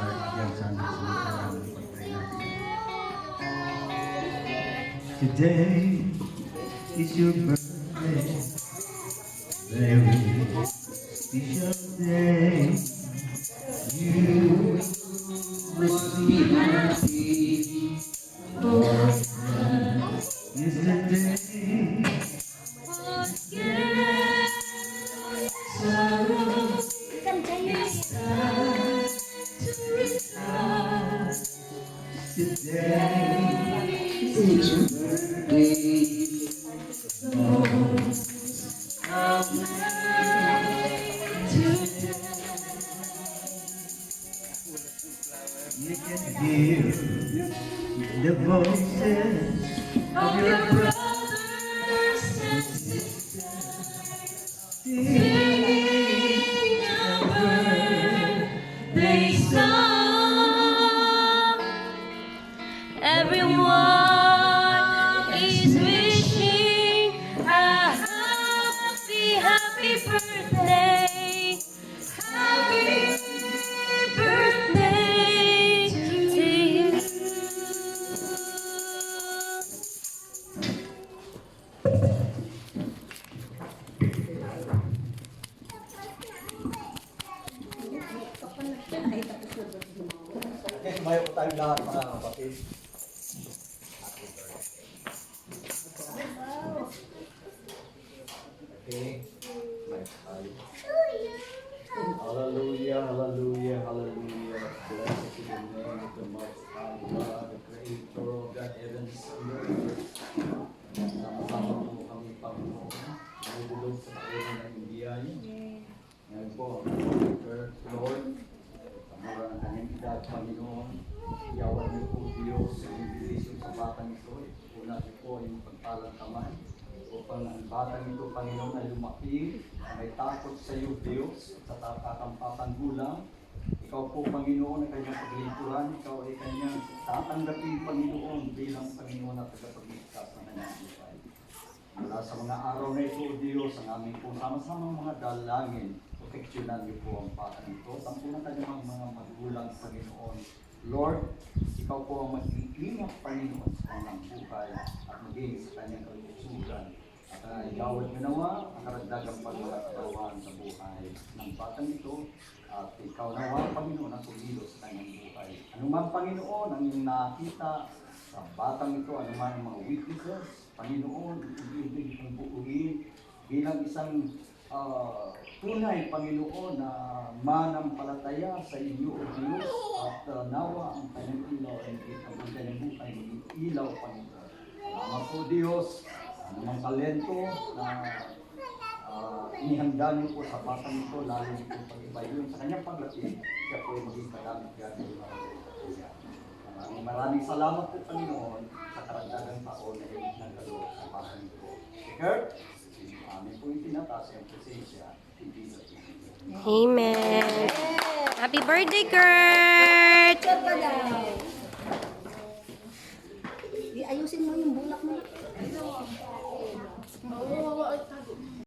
start yan sana sa pag-pray natin. Today is your birthday, very special day. You must be happy, for yesterday today is your birthday. You can hear the voices of your brothers and sisters singing a birthday song. Everyone is wishing a happy birthday. Happy birthday to you. Okay, sumayo po tayong lahat mga kapatid. Okay, sumayo po tayo. Hallelujah, hallelujah, hallelujah. Blessed is the name of the Most High God, the Creator of the heavens and the earth. Sama-sama po kami, Panginoon. Nagulog sa kawalan ng biyaya. Ngayon po, Lord, mura ng kanyang edad, Panginoon. Iyawan niyo po, Diyos, sa invitation sa batang ito. Una niyo po yung pagpalang kamay. Upang ang batang ito, Panginoon, ay lumaki, may takot sa iyo, Diyos, sa tatampatang gulang. Ikaw po, Panginoon, ang kanyang paglingkuran. Ikaw ay kanyang tatanggapin, Panginoon, bilang Panginoon at tagapagligtas ng kanyang buhay. Mula sa mga araw na ito, Diyos, ang aming po sama-samang mga dalangin, proteksyonan niyo po ang batang ito. Tampunan kanyang mga magulang, Panginoon. Lord, ikaw po ang mag-iingat, Panginoon, sa kanyang buhay at maging sa kanyang kalusugan. At igawad mo nawa ang karagdagang pagkakatawan sa buhay ng batang ito. At ikaw nawa, Panginoon, ang tumilo sa kanyang buhay. Anuman, Panginoon, ang iyong nakita sa batang ito, anuman ang mga weaknesses, Panginoon, ibig kong buuin bilang isang tunay, Panginoon, na manampalataya sa iyo, O Diyos, at nawa ang kanyang ilaw ay ang kanyang buhay maging ilaw, Panginoon. Salamat po, Diyos, anumang talento na inihanda niyo po sa batang ito, lalo niyo po pag-ibay yun sa kanyang paglaki, siya po ay maging kagamit gano'n yung mga maraming salamat po, Panginoon, sa karagdagang taon na higit ng kaloob sa batang ito. Kurt, amin po yung tinataas yung presensya. Amen. Happy birthday, Kurt!